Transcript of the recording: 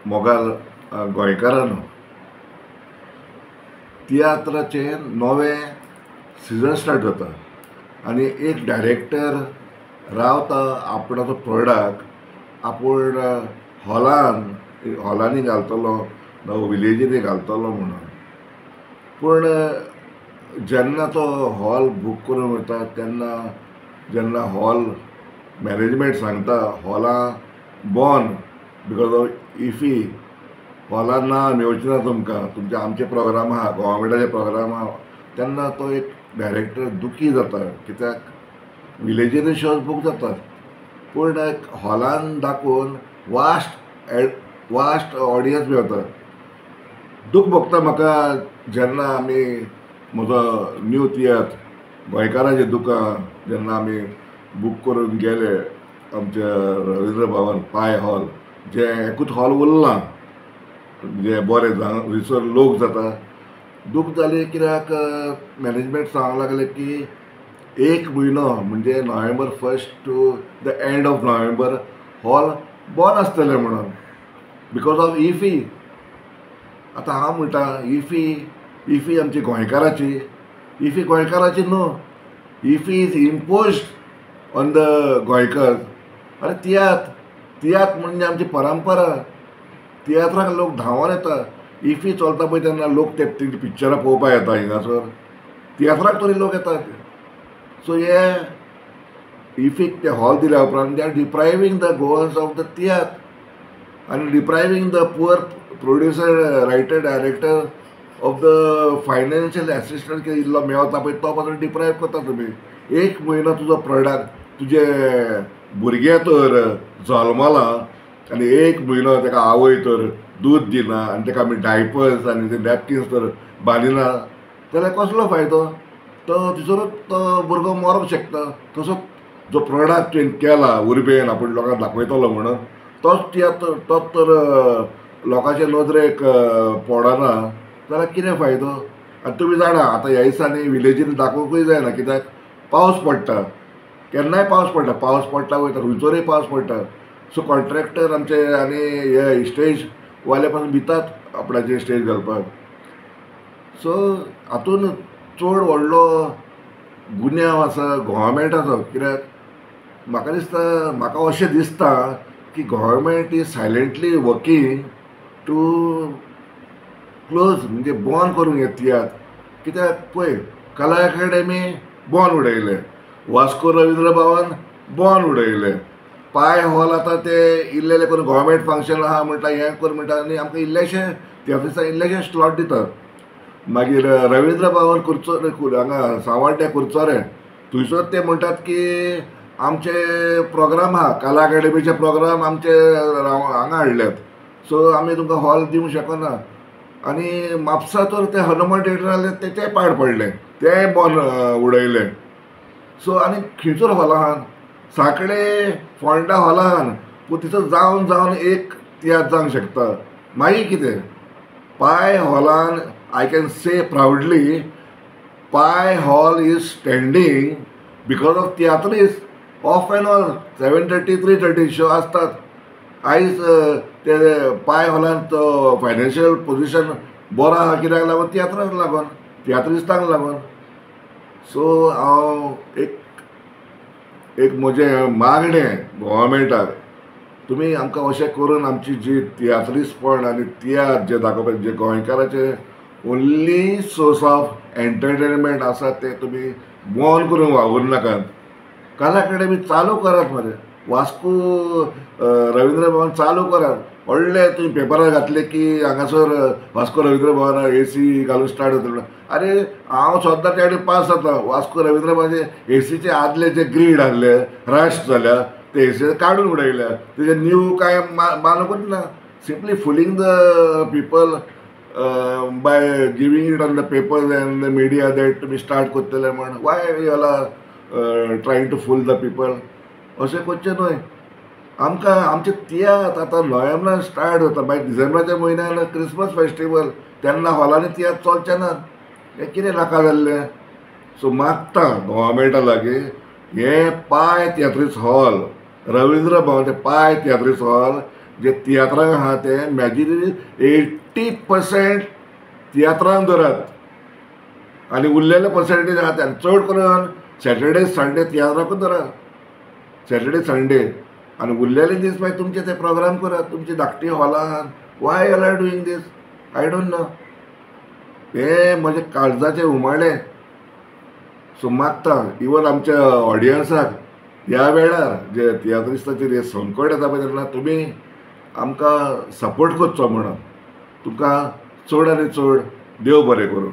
मोगाल गोंयकारांनो तियात्राचे नवें season start जाता आनी एक डायरेक्टर रावता आपणाचो प्रोडक्ट आपूण हॉलांनी घालतलो ना विलेजींनी घालतलो म्हणून. पूण जेन्ना तो हॉल बूक करून वता तेन्ना जेन्ना हॉल मॅनेजमेंट सांगता हॉलां बॉन बिकॉज ऑफ इफी हॉलां ना मेळची ना तुमकां तुमचे आमचे प्रोग्राम आहा गव्हर्मेंटाचे प्रोग्राम आहा तेन्ना तो एक डायरेक्टर दुखी जाता कित्याक विलेजींनी शोज बूक जातात पूण हॉलान दाखोवन वास्ट ऑडियन्स मेळटा. दूख भोगता म्हाका जेन्ना आमी म्हजो न्यू तियात्र गोंयकारांचें दुकां जेन्ना आमी बूक करून गेले आमच्या रवींद्र भवन पाय हॉल जे एकूच हॉल उरलां जे बरें थंयसर लोक जाता. दूख जाली कित्याक मॅनेजमेंट सांगूंक लागले की एक म्हयनो म्हणजे November 1 to the end of November hall बंद आसतले म्हणून बिकॉज ऑफ इफी. आतां हांव म्हणटा इफी आमची गोंयकाराची इफी गोंयकाराची न्हू. IFFI is imposed on the Goenkar. अरे तियात्र म्हणजे आमची परंपरा. तियात्राक लोक धांवून येता. इफी चलता पळय तेन्ना लोक ते पिक्चरां पळोवपाक येता हिंगासर तियात्राक तरी लोक येतात. सो हे इफीक ते हॉल दिल्या उपरांत they are depriving the Goans of the tiatr आनी depriving the poor producer writer director of the financial assistant कितें इल्लो मेळता पळय तो पासून डिप्रायव करता तुमी. एक म्हयनो तुजो प्रोडक्ट तुजे भुरगे तर जल्मलां आनी एक म्हयनो ताका आवय तर दूद दिना आनी ताका आमी डायपर्स आनी ते नॅपकिन्स तर बांदिना जाल्यार कसलो फायदो. तो थंयसरूच तो भुरगो मरूंक शकता. तसो जो प्रोडक्ट तुवें केला उर्बेन आपूण लोकांक दाखयतलो म्हणून तोच तर लोकांचे नदरेक पडना जाल्यार कितें फायदो. आनी तुमी जाणा आतां ह्या दिसांनी विलेजीन दाखोवंकूय जायना कित्याक पावस पडटा. केन्नाय पावस पडटा वयता खंयसरूय पावस पडटा. सो कॉन्ट्रॅक्टर आमचे आनी हे स्टेज वाले पासून भितात आपणाचेर स्टेज घालपाक. सो हातून चड व्हडलो गुन्यांव आसा गव्हर्मेंटाचो कित्याक म्हाका अशें दिसता की government is silently working to close म्हणजे बंद करूंक हे तियात्र. कित्याक पळय कला अकादेमी बंद उडयले, वास्को रवींद्र भवन बंद उडयले, पाय हॉल आतां ते इल्लेले करून गव्हर्मेंट फंक्शन आहा म्हणटा हें कर म्हणटा आनी आमकां इल्लेशे त्या दिसा इल्लेशे स्लॉट दितात. मागीर रवींद्र भवन कुर्चो हांगा सावड्ड्या कुर्चोरे थंयसर ते म्हणटात की आमचे प्रोग्राम आहा कला अकादेमीचे प्रोग्राम आमचे हांगा हाडल्यात सो आमी तुमकां हॉल दिवंक शकना. आनी म्हापसा तर ते हनुमान थिएटर आहले तेचे पाड पडले ते बंद उडयले. सो आनी खंयसर हॉल आहात साकळे फोंडा हॉल आहात पूण तिथं जावन एक तियात्र जावंक शकता. मागीर कितें पाय हॉलान I can say proudly Pai hall is standing because of tiatrists of an all 7:30 3:30 show आसतात. आयज ते पाय हॉलान तो फायनान्शियल पोजिशन बरो आहा कित्याक लागून तियात्राक लागून तियात्रिस्तांक लागून. सो हांव एक म्हजें मागणें गव्हर्मेंटाक तुमी आमकां अशें करून आमची जी तियात्रिस्पण आनी तियात्र जे दाखोवपाक जे गोंयकाराचे ओन्ली सोर्स ऑफ एंटरटेनमेंट आसा ते तुमी बंद करूंक वावूर नाकात. कला अकादेमी चालू करात मरे. वास्को रवींद्र भवन चालू करात. व्हडले तुमी पेपरार घातले की हांगासर वास्को रवींद्र भवन AC घालून स्टार्ट जातलो. अरे हांव सद्दां त्या पास जाता. वास्को रवींद्र भवनाचे ACचे आदले जे ग्रीड आहले रश जाल्या ते AC काडून उडयल्या. तेजे न्यू कांय मानूकूच ना. Simply fooling the people by giving it on the papers and the media that तुमी स्टार्ट करतले म्हण. Why you are trying to fool the people. अशें करचें न्हय. आमकां आमचे तियात्र आतां नोव्हेंबरान स्टार्ट जाता मागीर डिसेंबराच्या म्हयन्यान क्रिसमस फेस्टिवल तेन्ना हॉलांनी तियात्र चलचें ना. हें कितें नाका जाल्लें. सो मागता गव्हर्मेंटा लागीं हे पाय तियात्रीस हॉल रवींद्र भवन ते पाय तियात्रीस हॉल जे तियात्राक आहा ते मॅजिली 80% तियात्रान धरात आनी उरलेले पर्सेंटेज आहा ते चड करून सॅटर्डे संडे तियात्राकूच धरात सॅटर्डे संडे आनी उरलेले दीस मागीर तुमचे ते प्रोग्राम करात तुमचे धाकटी हॉलान why all are doing this I don't know हे म्हजे काळजाचे उमाळे सो मागता इवन आमच्या ऑडियन्साक ह्या वेळार जे तियात्रिस्टाचेर हे संकट येता पळय तेन्ना तुमी आमकां सपोर्ट करचो म्हणून तुमकां चड आनी चड देव बरें करूं.